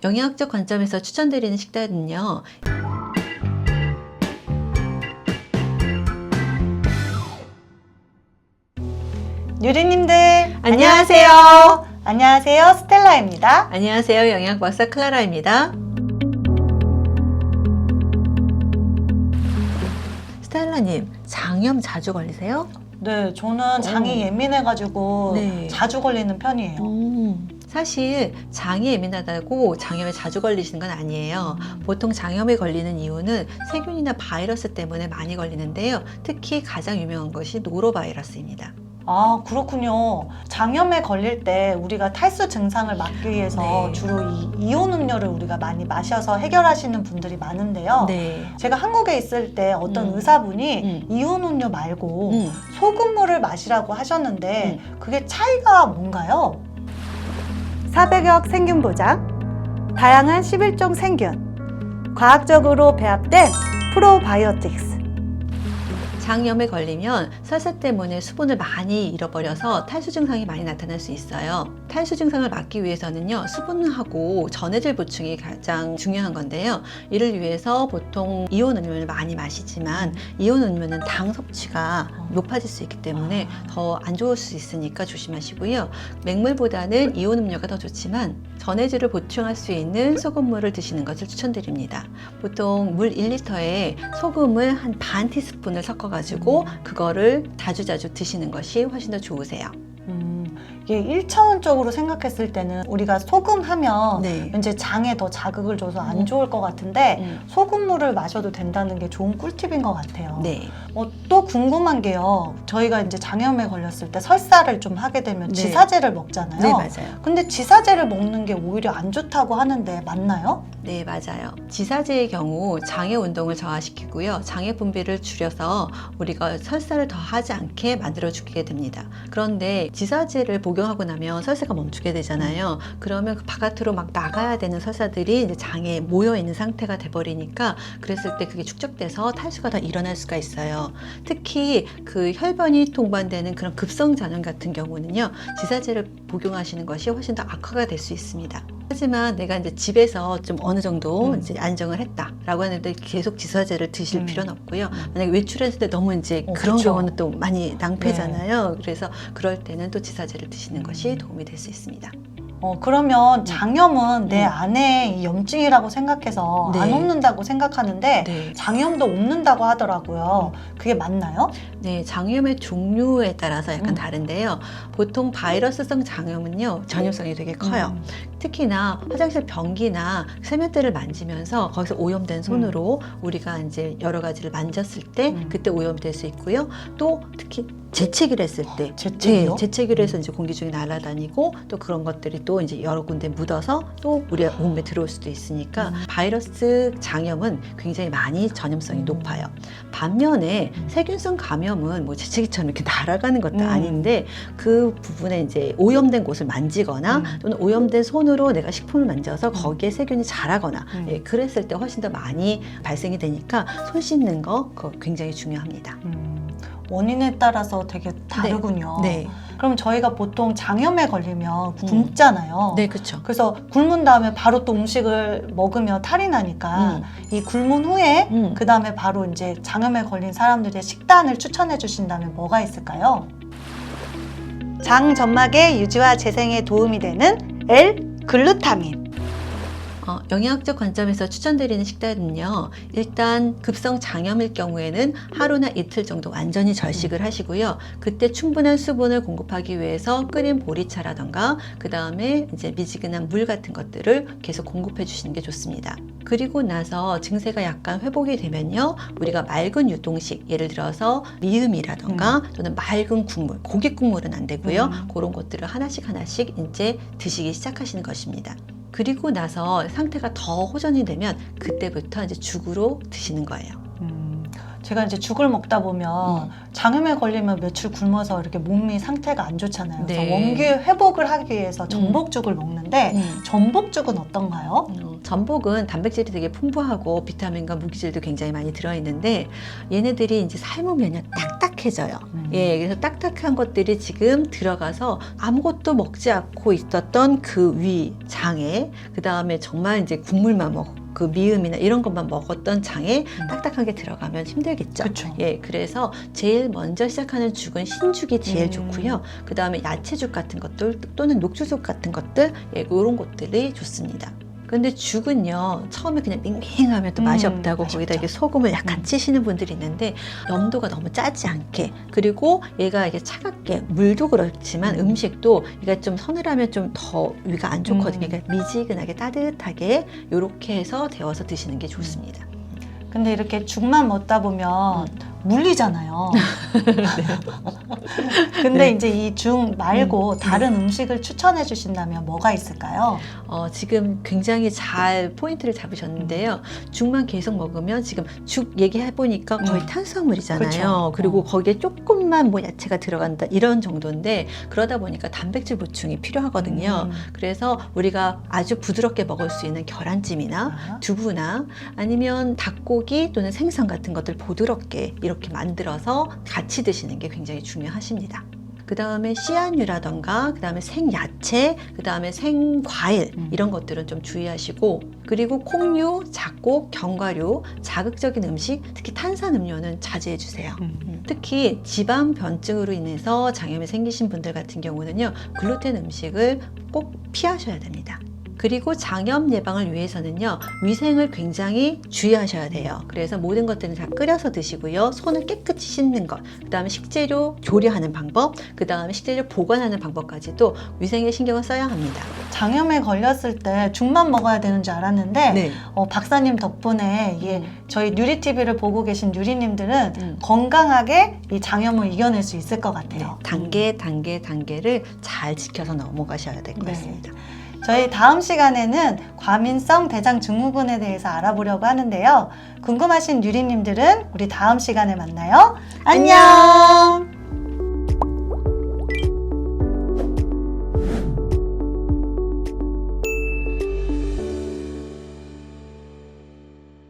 영양학적 관점에서 추천드리는 식단은요. 유리님들 안녕하세요. 안녕하세요. 스텔라입니다. 안녕하세요. 영양박사 클라라입니다. 스텔라님, 장염 자주 걸리세요? 네, 저는 장이 예민해가지고 네. 자주 걸리는 편이에요. 사실 장이 예민하다고 장염에 자주 걸리시는 건 아니에요. 보통 장염에 걸리는 이유는 세균이나 바이러스 때문에 많이 걸리는데요. 특히 가장 유명한 것이 노로바이러스입니다. 아, 그렇군요. 장염에 걸릴 때 우리가 탈수 증상을 막기 위해서 네. 주로 이 이온 음료를 우리가 많이 마셔서 해결하시는 분들이 많은데요. 네. 제가 한국에 있을 때 어떤 의사분이 이온 음료 말고 소금물을 마시라고 하셨는데 그게 차이가 뭔가요? 400억 세균 보장, 다양한 11종 세균, 과학적으로 배합된 프로바이오틱스. 장염에 걸리면 설사 때문에 수분을 많이 잃어버려서 탈수 증상이 많이 나타날 수 있어요. 탈수 증상을 막기 위해서는요, 수분하고 전해질 보충이 가장 중요한 건데요. 이를 위해서 보통 이온 음료를 많이 마시지만 이온 음료는 당 섭취가 높아질 수 있기 때문에 더 안 좋을 수 있으니까 조심하시고요. 맹물보다는 이온 음료가 더 좋지만 전해질을 보충할 수 있는 소금물을 드시는 것을 추천드립니다. 보통 물 1리터에 소금을 한 반 티스푼을 섞어가지고 그거를 자주자주 드시는 것이 훨씬 더 좋으세요. 이게 1차원적으로 생각했을 때는 우리가 소금 하면 네. 왠지 장에 더 자극을 줘서 안 좋을 것 같은데 소금물을 마셔도 된다는 게 좋은 꿀팁인 것 같아요. 네. 또 궁금한 게요. 저희가 이제 장염에 걸렸을 때 설사를 좀 하게 되면 네. 지사제를 먹잖아요. 네, 맞아요. 근데 지사제를 먹는 게 오히려 안 좋다고 하는데 맞나요? 네, 맞아요. 지사제의 경우 장의 운동을 저하시키고요. 장의 분비를 줄여서 우리가 설사를 더 하지 않게 만들어주게 됩니다. 그런데 지사제를 복용하고 나면 설사가 멈추게 되잖아요. 그러면 그 바깥으로 막 나가야 되는 설사들이 이제 장에 모여 있는 상태가 돼버리니까 그랬을 때 그게 축적돼서 탈수가 더 일어날 수가 있어요. 특히 그 혈변이 동반되는 그런 급성 장염 같은 경우는요, 지사제를 복용하시는 것이 훨씬 더 악화가 될 수 있습니다. 하지만 내가 이제 집에서 좀 어느 정도 이제 안정을 했다라고 하는데 계속 지사제를 드실 필요는 없고요. 만약에 외출했을 때 너무 이제 그런 그쵸. 경우는 또 많이 낭패잖아요. 그래서 그럴 때는 또 지사제를 드시는 것이 도움이 될 수 있습니다. 그러면 장염은 내 안에 이 염증이라고 생각해서 네. 안 옵는다고 생각하는데 네. 장염도 옵는다고 하더라고요. 그게 맞나요? 네, 장염의 종류에 따라서 약간 다른데요. 보통 바이러스성 장염은요, 전염성이 되게 커요. 특히나 화장실 변기나 세면대를 만지면서 거기서 오염된 손으로 우리가 이제 여러 가지를 만졌을 때 그때 오염될 수 있고요. 또 특히 재채기를 했을 때, 재채기요? 네, 재채기를 해서 이제 공기 중에 날아다니고 또 그런 것들이 또 이제 여러 군데 묻어서 또 우리 몸에 들어올 수도 있으니까 바이러스 장염은 굉장히 많이 전염성이 높아요. 반면에 세균성 감염은 뭐 재채기처럼 이렇게 날아가는 것도 아닌데 그 부분에 이제 오염된 곳을 만지거나 또는 오염된 손으로 내가 식품을 만져서 거기에 세균이 자라거나 예, 그랬을 때 훨씬 더 많이 발생이 되니까 손 씻는 거 그거 굉장히 중요합니다. 원인에 따라서 되게 다르군요. 네. 그럼 저희가 보통 장염에 걸리면 굶잖아요. 네, 그렇죠. 그래서 굶은 다음에 바로 또 음식을 먹으면 탈이 나니까 이 굶은 후에 그 다음에 바로 이제 장염에 걸린 사람들의 식단을 추천해 주신다면 뭐가 있을까요? 장 점막의 유지와 재생에 도움이 되는 L-글루타민. 영양학적 관점에서 추천드리는 식단은요, 일단 급성 장염일 경우에는 하루나 이틀 정도 완전히 절식을 하시고요. 그때 충분한 수분을 공급하기 위해서 끓인 보리차라던가 그 다음에 이제 미지근한 물 같은 것들을 계속 공급해 주시는 게 좋습니다. 그리고 나서 증세가 약간 회복이 되면요, 우리가 맑은 유동식, 예를 들어서 미음이라던가 또는 맑은 국물, 고기 국물은 안 되고요. 그런 것들을 하나씩 이제 드시기 시작하시는 것입니다. 그리고 나서 상태가 더 호전이 되면 그때부터 이제 죽으로 드시는 거예요. 제가 이제 죽을 먹다 보면 장염에 걸리면 며칠 굶어서 이렇게 몸이 상태가 안 좋잖아요. 그래서 네. 원기 회복을 하기 위해서 전복죽을 먹는데 있는데 전복죽은 어떤가요? 전복은 단백질이 되게 풍부하고 비타민과 무기질도 굉장히 많이 들어있는데 얘네들이 이제 삶으면 딱딱해져요. 예, 그래서 딱딱한 것들이 지금 들어가서 아무것도 먹지 않고 있었던 그 위, 장에, 그 다음에 정말 이제 국물만 그 미음이나 이런 것만 먹었던 장에 딱딱한 게 들어가면 힘들겠죠. 그쵸. 예, 그래서 제일 먼저 시작하는 죽은 흰죽이 제일 좋고요. 그 다음에 야채죽 같은 것들 또는 녹주죽 같은 것들, 예, 이런 것들이 좋습니다. 근데 죽은요, 처음에 그냥 밍밍하면 또 맛이 없다고 맛이 거기다 없죠. 이렇게 소금을 약간 치시는 분들이 있는데 염도가 너무 짜지 않게, 그리고 얘가 이게 차갑게, 물도 그렇지만 음식도 얘가 좀 서늘하면 좀 더 위가 안 좋거든요. 그러니까 미지근하게 따뜻하게 이렇게 해서 데워서 드시는 게 좋습니다. 근데 이렇게 죽만 먹다 보면 물리잖아요. 근데 네. 이제 이 죽 말고 다른 음식을 추천해 주신다면 뭐가 있을까요? 지금 굉장히 잘 포인트를 잡으셨는데요. 죽만 계속 먹으면 지금 죽 얘기해보니까 거의 탄수화물이잖아요. 그렇죠. 그리고 거기에 조금만 뭐 야채가 들어간다 이런 정도인데 그러다 보니까 단백질 보충이 필요하거든요. 그래서 우리가 아주 부드럽게 먹을 수 있는 계란찜이나 두부나 아니면 닭고기 또는 생선 같은 것들 부드럽게 이렇게 만들어서 같이 드시는 게 굉장히 중요하십니다. 그 다음에 씨앗류라던가 그 다음에 생야채, 그 다음에 생과일 이런 것들은 좀 주의하시고, 그리고 콩류, 잡곡, 견과류, 자극적인 음식, 특히 탄산음료는 자제해 주세요. 특히 지방 변증으로 인해서 장염이 생기신 분들 같은 경우는요, 글루텐 음식을 꼭 피하셔야 됩니다. 그리고 장염 예방을 위해서는요, 위생을 굉장히 주의하셔야 돼요. 그래서 모든 것들은 다 끓여서 드시고요, 손을 깨끗이 씻는 것, 그 다음에 식재료 조리하는 방법, 그 다음에 식재료 보관하는 방법까지도 위생에 신경을 써야 합니다. 장염에 걸렸을 때 죽만 먹어야 되는 줄 알았는데 네. 박사님 덕분에 이게 저희 뉴리TV를 보고 계신 뉴리님들은 건강하게 이 장염을 이겨낼 수 있을 것 같아요. 단계를 잘 지켜서 넘어가셔야 될 것 네. 같습니다. 저희 다음 시간에는 과민성 대장 증후군에 대해서 알아보려고 하는데요. 궁금하신 뉴리님들은 우리 다음 시간에 만나요. 안녕!